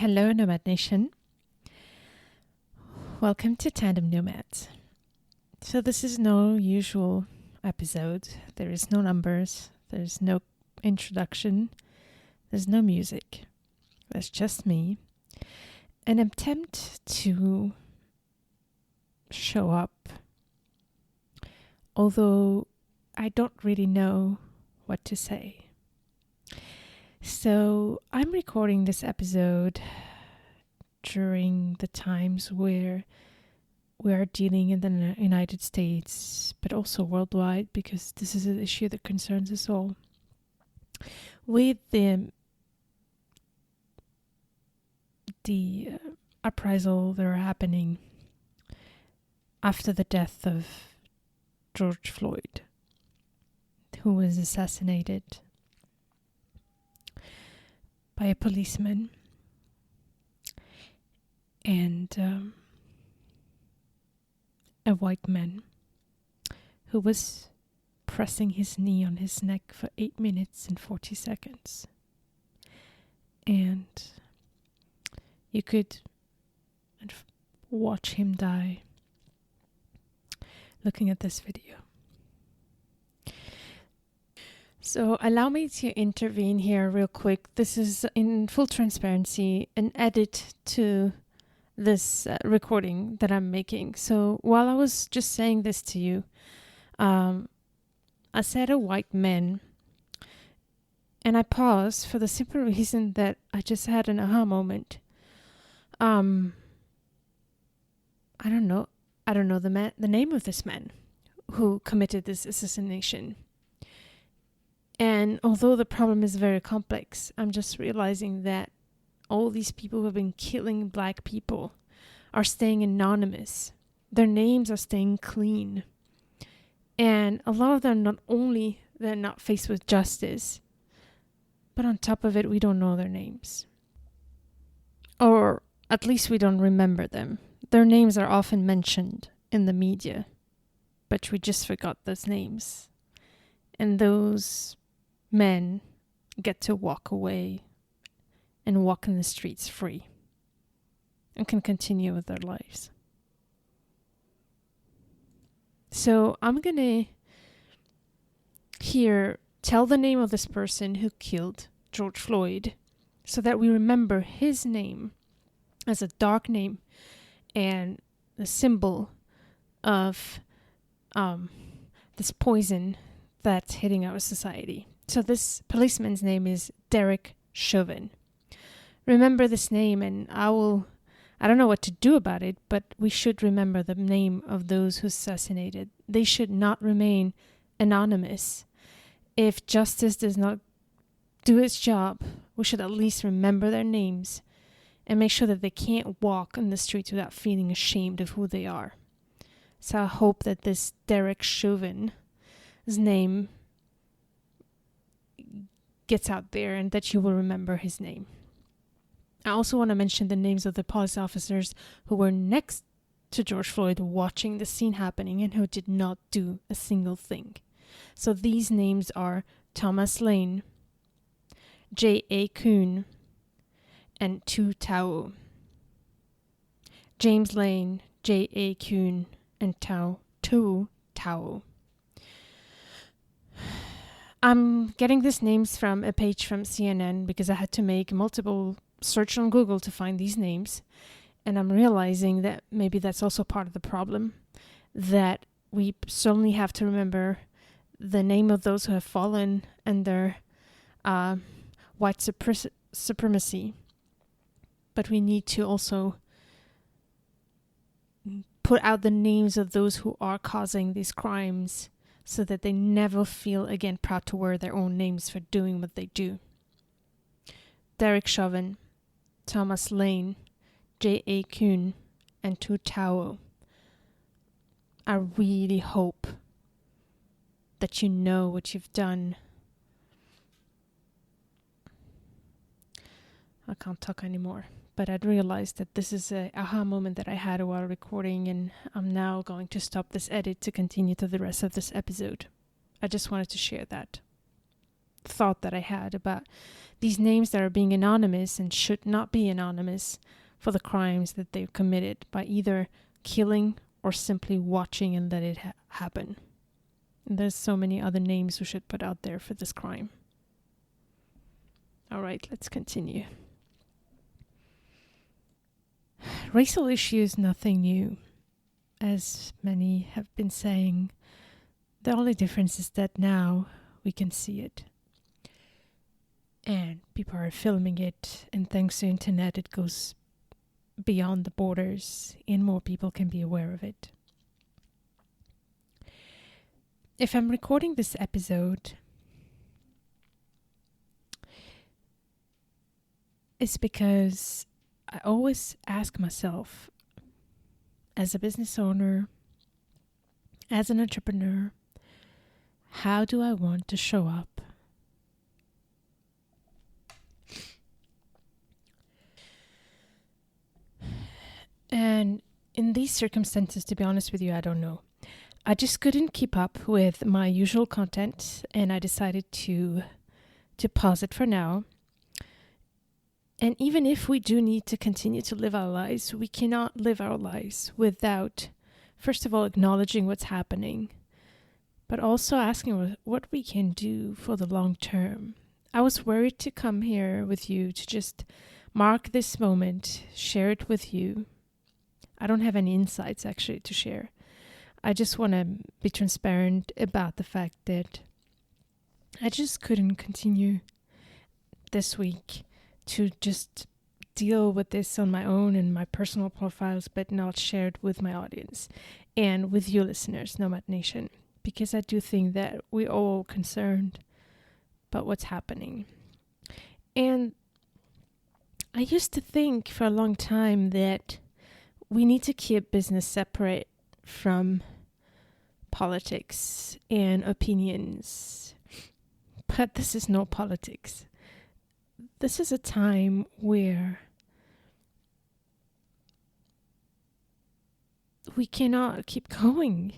Hello, Nomad Nation. Welcome to Tandem Nomads. So this is no usual episode. There is no numbers. There's no introduction. There's no music. There's just me. An attempt to show up, although I don't really know what to say. So I'm recording this episode during the times where we are dealing in the United States, but also worldwide, because this is an issue that concerns us all, with the uprisal that are happening after the death of George Floyd, who was assassinated by a policeman, and a white man who was pressing his knee on his neck for 8 minutes and 40 seconds. And you could watch him die looking at this video. So allow me to intervene here real quick. This is, in full transparency, an edit to this recording that I'm making. So while I was just saying this to you, I said a white man, and I paused for the simple reason that I just had an aha moment. I don't know the name of this man who committed this assassination. And although the problem is very complex, I'm just realizing that all these people who have been killing black people are staying anonymous. Their names are staying clean. And a lot of them, not only they're not faced with justice, but on top of it, we don't know their names. Or at least we don't remember them. Their names are often mentioned in the media, but we just forgot those names. And those men get to walk away and walk in the streets free and can continue with their lives. So I'm going to here tell the name of this person who killed George Floyd so that we remember his name as a dark name and the symbol of this poison that's hitting our society. So this policeman's name is Derek Chauvin. Remember this name, and I don't know what to do about it, but we should remember the name of those who assassinated. They should not remain anonymous. If justice does not do its job, we should at least remember their names and make sure that they can't walk on the streets without feeling ashamed of who they are. So I hope that this Derek Chauvin's name gets out there and that you will remember his name. I also want to mention the names of the police officers who were next to George Floyd watching the scene happening and who did not do a single thing. So these names are Thomas Lane, J.A. Kuhn, and Tu Tao. James Lane, J.A. Kuhn, and Tu Tao. I'm getting these names from a page from CNN because I had to make multiple search on Google to find these names. And I'm realizing that maybe that's also part of the problem, that we certainly have to remember the name of those who have fallen under white supremacy. But we need to also put out the names of those who are causing these crimes so that they never feel again proud to wear their own names for doing what they do. Derek Chauvin, Thomas Lane, J.A. Kuhn, and Tu Tao. I really hope that you know what you've done. I can't talk anymore. But I'd realized that this is a aha moment that I had while recording, and I'm now going to stop this edit to continue to the rest of this episode. I just wanted to share that. thought that I had about these names that are being anonymous and should not be anonymous for the crimes that they've committed by either killing or simply watching and let it happen. And there's so many other names we should put out there for this crime. All right, let's continue. Racial issues, nothing new. As many have been saying, the only difference is that now we can see it. And people are filming it, and thanks to internet, it goes beyond the borders, and more people can be aware of it. If I'm recording this episode, it's because I always ask myself, as a business owner, as an entrepreneur, how do I want to show up? And in these circumstances, to be honest with you, I don't know. I just couldn't keep up with my usual content, and I decided to pause it for now. And even if we do need to continue to live our lives, we cannot live our lives without, first of all, acknowledging what's happening, but also asking what we can do for the long term. I was worried to come here with you to just mark this moment, share it with you. I don't have any insights actually to share. I just want to be transparent about the fact that I just couldn't continue this week to just deal with this on my own and my personal profiles, but not shared with my audience and with you listeners, Nomad Nation, because I do think that we're all concerned about what's happening. And I used to think for a long time that we need to keep business separate from politics and opinions. But this is no politics. This is a time where we cannot keep going.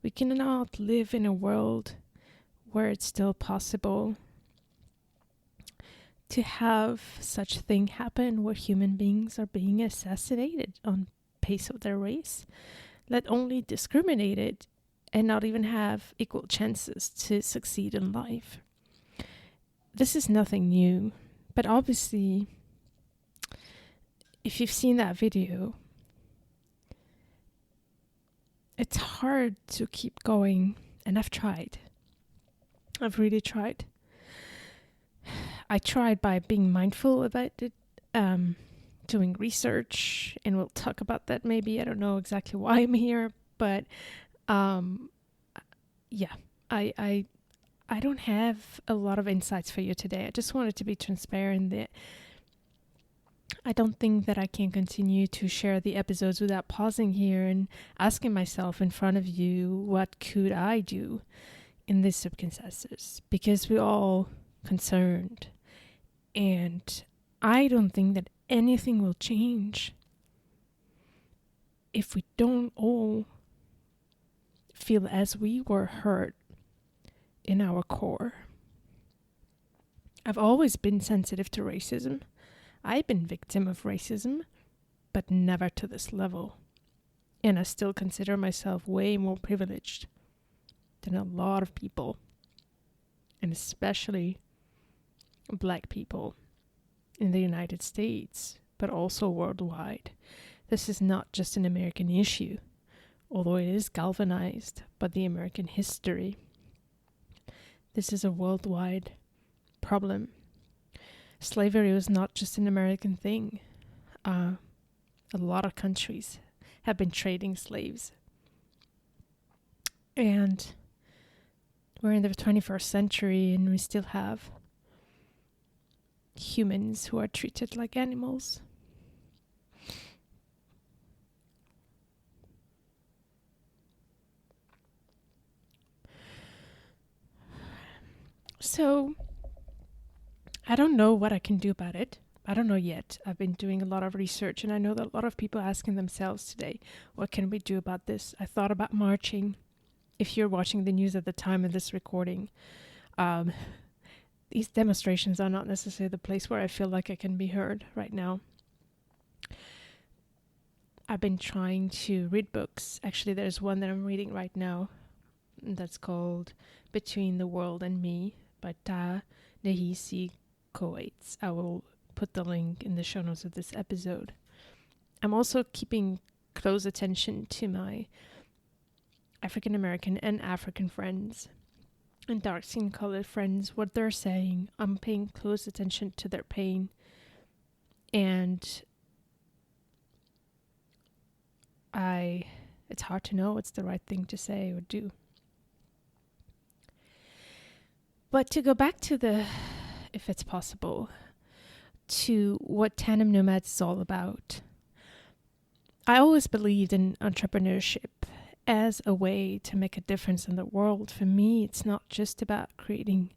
We cannot live in a world where it's still possible to have such a thing happen where human beings are being assassinated on base of their race, let only discriminated and not even have equal chances to succeed in life. This is nothing new, but obviously, if you've seen that video, it's hard to keep going, and I've tried. I've really tried. I tried by being mindful about it, doing research, and we'll talk about that maybe. I don't know exactly why I'm here, but yeah, I don't have a lot of insights for you today. I just wanted to be transparent that I don't think that I can continue to share the episodes without pausing here and asking myself in front of you, what could I do in these circumstances? Because we're all concerned. And I don't think that anything will change if we don't all feel as we were hurt in our core. I've always been sensitive to racism. I've been victim of racism, but never to this level. And I still consider myself way more privileged than a lot of people, and especially Black people in the United States, but also worldwide. This is not just an American issue, although it is galvanized by the American history. This is a worldwide problem. Slavery was not just an American thing. A lot of countries have been trading slaves. And we're in the 21st century and we still have humans who are treated like animals. So, I don't know what I can do about it. I don't know yet. I've been doing a lot of research, and I know that a lot of people are asking themselves today, what can we do about this? I thought about marching. If you're watching the news at the time of this recording, these demonstrations are not necessarily the place where I feel like I can be heard right now. I've been trying to read books. Actually, there's one that I'm reading right now that's called Between the World and Me by Ta-Nehisi Coates. I will put the link in the show notes of this episode. I'm also keeping close attention to my African American and African friends and dark skin colored friends, what they're saying. I'm paying close attention to their pain, and it's hard to know what's the right thing to say or do. But to go back to if it's possible, to what Tandem Nomads is all about. I always believed in entrepreneurship as a way to make a difference in the world. For me, it's not just about creating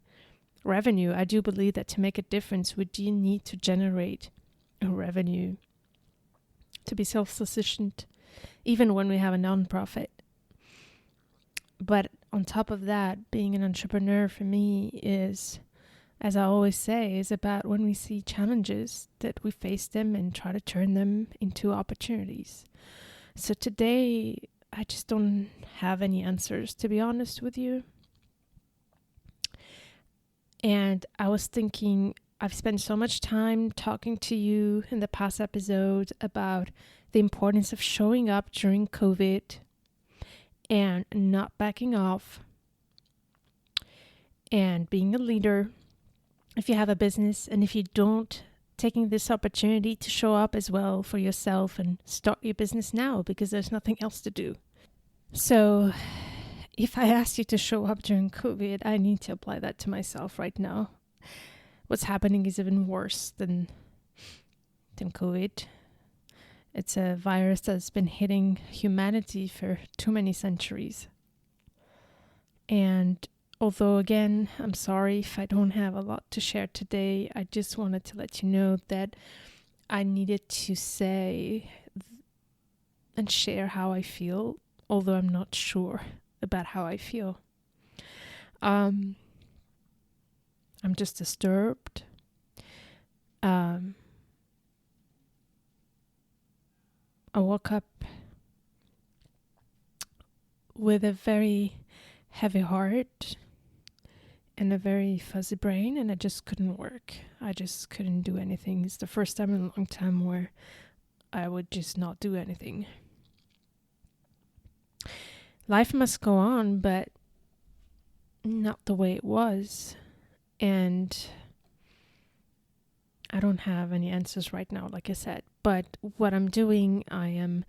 revenue. I do believe that to make a difference, we do need to generate a revenue to be self-sufficient, even when we have a nonprofit. But on top of that, being an entrepreneur for me is, as I always say, is about when we see challenges that we face them and try to turn them into opportunities. So today, I just don't have any answers, to be honest with you. And I was thinking, I've spent so much time talking to you in the past episode about the importance of showing up during COVID and not backing off and being a leader. If you have a business, and if you don't, taking this opportunity to show up as well for yourself and start your business now, because there's nothing else to do. So if I asked you to show up during COVID, I need to apply that to myself right now. What's happening is even worse than COVID. It's a virus that's been hitting humanity for too many centuries. And although, again, I'm sorry if I don't have a lot to share today, I just wanted to let you know that I needed to say and share how I feel, although I'm not sure about how I feel. I'm just disturbed. I woke up with a very heavy heart and a very fuzzy brain, and I just couldn't work. I just couldn't do anything. It's the first time in a long time where I would just not do anything. Life must go on, but not the way it was. And I don't have any answers right now, like I said. But what I'm doing, I am,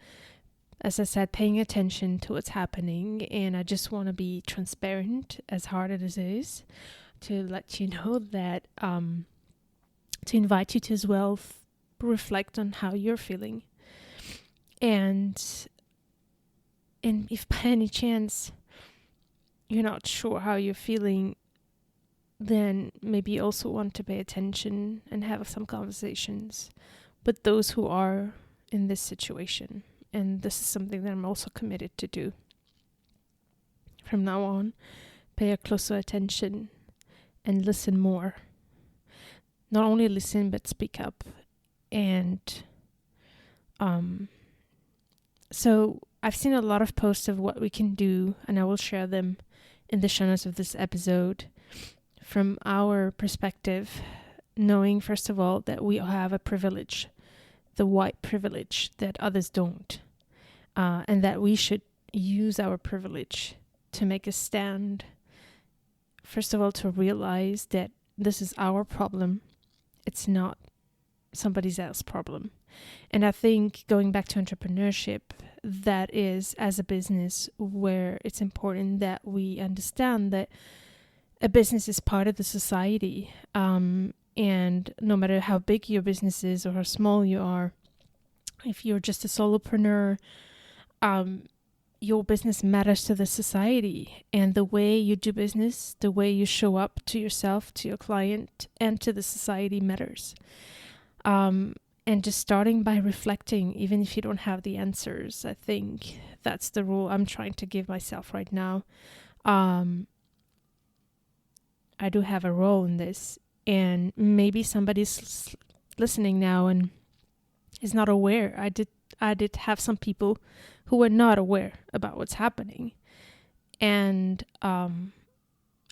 as I said, paying attention to what's happening. And I just want to be transparent, as hard as it is, to let you know that, to invite you to as well reflect on how you're feeling. And if by any chance you're not sure how you're feeling, then maybe you also want to pay attention and have some conversations with those who are in this situation. And this is something that I'm also committed to do. From now on, pay a closer attention and listen more. Not only listen, but speak up. And so I've seen a lot of posts of what we can do, and I will share them in the show notes of this episode. From our perspective, knowing, first of all, that we have a privilege, the white privilege that others don't, and that we should use our privilege to make a stand. First of all, to realize that this is our problem. It's not somebody else's problem. And I think going back to entrepreneurship, that is, as a business, where it's important that we understand that a business is part of the society, and no matter how big your business is or how small you are, if you're just a solopreneur, your business matters to the society, and the way you do business, the way you show up to yourself, to your client, and to the society matters. And just starting by reflecting, even if you don't have the answers, I think that's the rule I'm trying to give myself right now. I do have a role in this. And maybe somebody's listening now and is not aware. I did have some people who were not aware about what's happening. And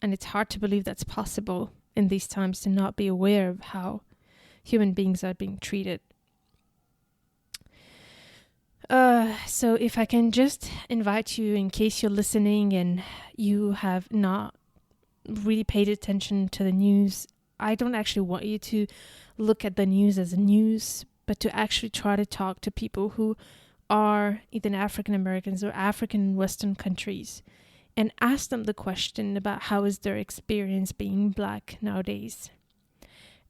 it's hard to believe that's possible in these times, to not be aware of how human beings are being treated. So if I can just invite you, in case you're listening and you have not really paid attention to the news, I don't actually want you to look at the news as news, but to actually try to talk to people who are either African Americans or African in Western countries, and ask them the question about how is their experience being Black nowadays.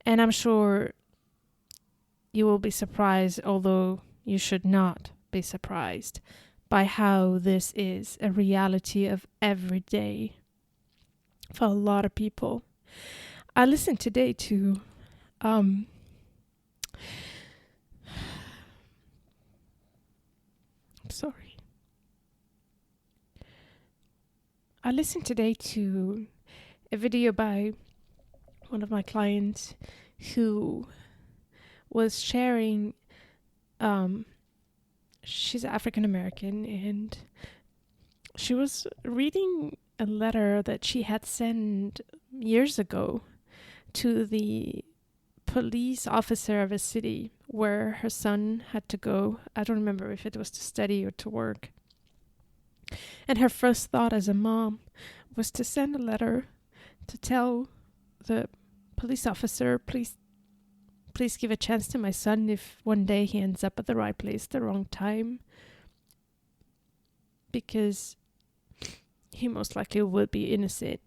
And I'm sure you will be surprised, although you should not be surprised, by how this is a reality of every day for a lot of people. I listened today to I listened today to a video by one of my clients who was sharing, she's African American, and she was reading a letter that she had sent years ago to the police officer of a city where her son had to go. I don't remember if it was to study or to work. And her first thought as a mom was to send a letter to tell the police officer, please give a chance to my son if one day he ends up at the right place at the wrong time, because he most likely will be innocent.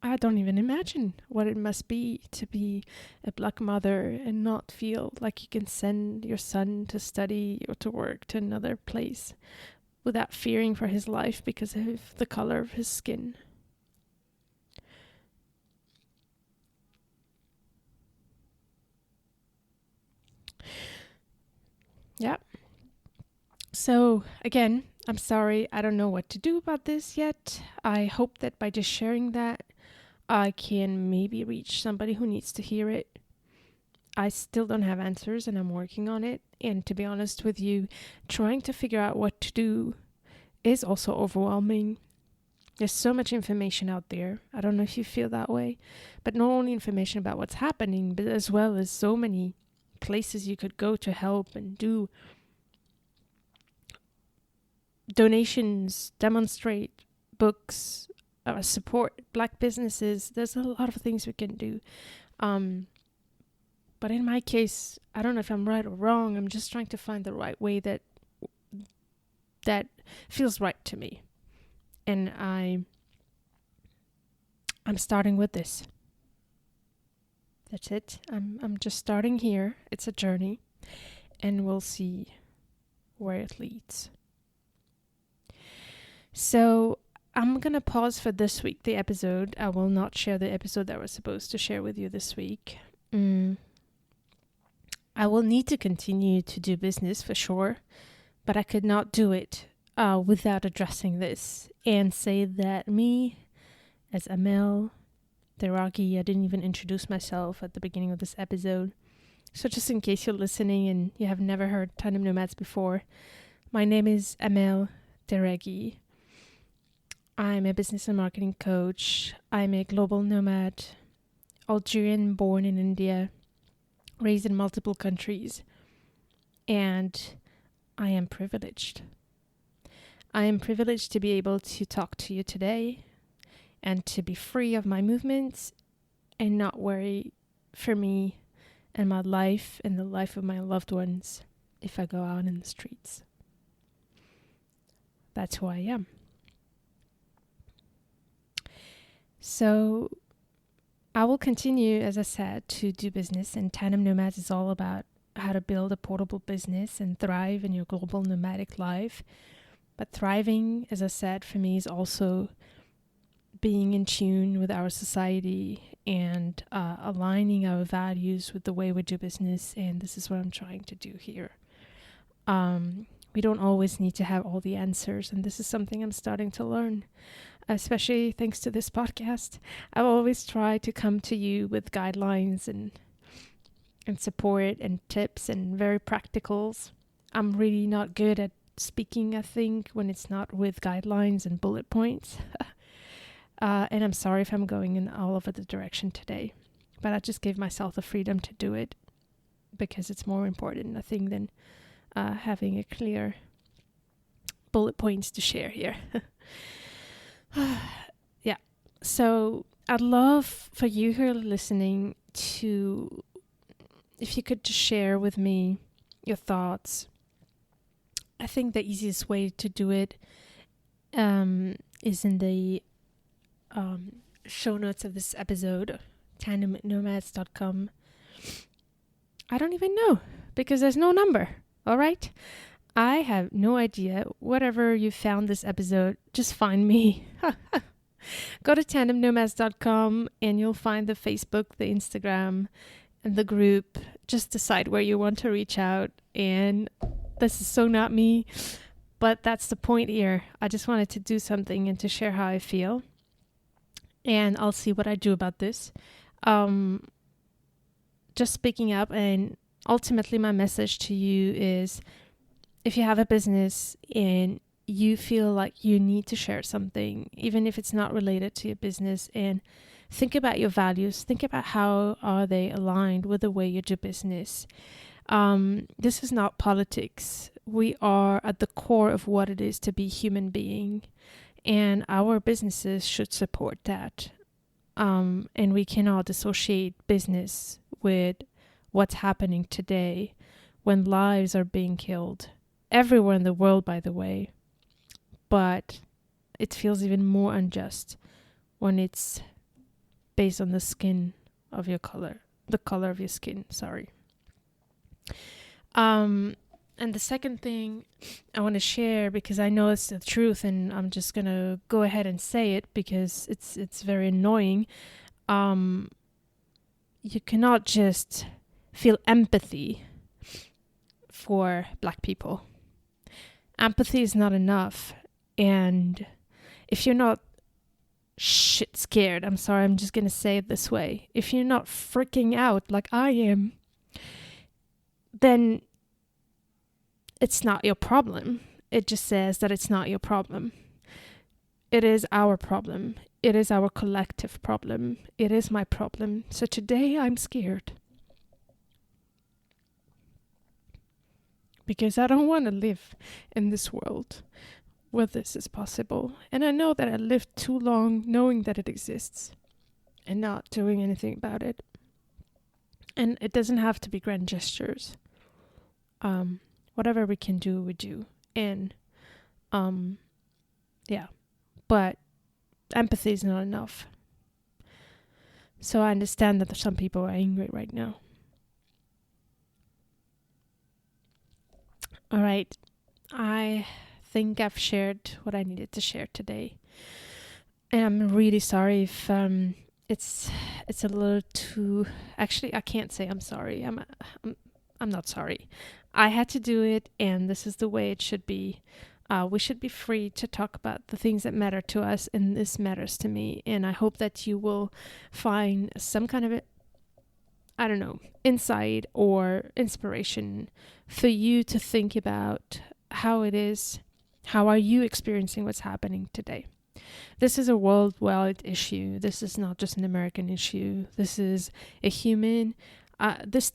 I don't even imagine what it must be to be a Black mother and not feel like you can send your son to study or to work to another place without fearing for his life because of the color of his skin. Yeah. So again, I'm sorry, I don't know what to do about this yet. I hope that by just sharing that, I can maybe reach somebody who needs to hear it. I still don't have answers and I'm working on it. And to be honest with you, trying to figure out what to do is also overwhelming. There's so much information out there. I don't know if you feel that way, but not only information about what's happening, but as well as so many places you could go to help and do donations, demonstrate, books, support Black businesses. There's a lot of things we can do. But in my case, I don't know if I'm right or wrong. I'm just trying to find the right way that feels right to me. And I'm starting with this. That's it. I'm just starting here. It's a journey, and we'll see where it leads. So I'm going to pause for this week, the episode. I will not share the episode that I was supposed to share with you this week. I will need to continue to do business for sure, but I could not do it without addressing this and say that me, as Amel Deragi, I didn't even introduce myself at the beginning of this episode. So just in case you're listening and you have never heard Tandem Nomads before, my name is Amel Deragi. I'm a business and marketing coach. I'm a global nomad, Algerian born in India, raised in multiple countries, and I am privileged. I am privileged to be able to talk to you today and to be free of my movements and not worry for me and my life and the life of my loved ones if I go out in the streets. That's who I am. So I will continue, as I said, to do business, and Tandem Nomads is all about how to build a portable business and thrive in your global nomadic life. But thriving, as I said, for me is also being in tune with our society and aligning our values with the way we do business. And this is what I'm trying to do here. We don't always need to have all the answers, and this is something I'm starting to learn. especially thanks to this podcast. I always try to come to you with guidelines and support and tips and very practicals. I'm really not good at speaking, I think, when it's not with guidelines and bullet points. And I'm sorry if I'm going in all over the direction today. But I just gave myself the freedom to do it because it's more important, I think, than having a clear bullet points to share here. Yeah. So I'd love for you who are listening to, if you could just share with me your thoughts. I think the easiest way to do it is in the show notes of this episode, tandemnomads.com. I don't even know because there's no number. All right. I have no idea. Whatever you found this episode, just find me. Go to tandemnomads.com and you'll find the Facebook, the Instagram, and the group. Just decide where you want to reach out. And this is so not me, but that's the point here. I just wanted to do something and to share how I feel. And I'll see what I do about this. Just speaking up, and ultimately my message to you is, if you have a business and you feel like you need to share something, even if it's not related to your business, and think about your values, think about how are they aligned with the way you do business. This is not politics. We are at the core of what it is to be a human being, and our businesses should support that. And we cannot dissociate business with what's happening today when lives are being killed everywhere in the world, by the way. But it feels even more unjust when it's based on the skin of your color, the color of your skin, sorry. And the second thing I want to share, because I know it's the truth and I'm just going to go ahead and say it because it's very annoying. You cannot just feel empathy for Black people. Empathy is not enough. And if you're not shit scared, I'm sorry, I'm just going to say it this way. If you're not freaking out like I am, then it's not your problem. It just says that it's not your problem. It is our problem. It is our collective problem. It is my problem. So today I'm scared. Because I don't want to live in this world where this is possible. And I know that I lived too long knowing that it exists and not doing anything about it. And it doesn't have to be grand gestures. Whatever we can do, we do. And, yeah. But empathy is not enough. So I understand that some people are angry right now. All right. I think I've shared what I needed to share today. And I'm really sorry if it's a little too... Actually, I can't say I'm sorry. I'm not sorry. I had to do it, and this is the way it should be. We should be free to talk about the things that matter to us, and this matters to me. And I hope that you will find some kind of, insight or inspiration for you to think about how it is, how are you experiencing what's happening today. This is a worldwide issue. This is not just an American issue. This is a human. This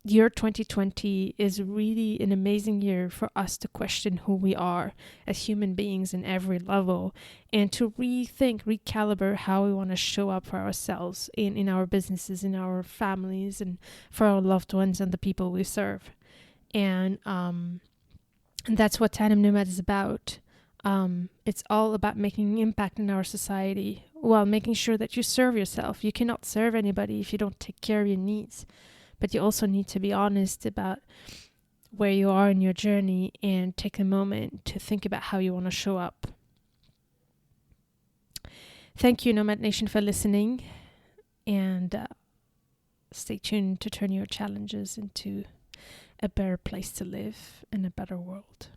year 2020 is really an amazing year for us to question who we are as human beings in every level, and to rethink, recalibrate how we want to show up for ourselves in our businesses, in our families, and for our loved ones and the people we serve. And that's what Tandem Nomads is about. It's all about making an impact in our society while making sure that you serve yourself. You cannot serve anybody if you don't take care of your needs. But you also need to be honest about where you are in your journey and take a moment to think about how you want to show up. Thank you, Nomad Nation, for listening. And stay tuned to turn your challenges into a better place to live in a better world.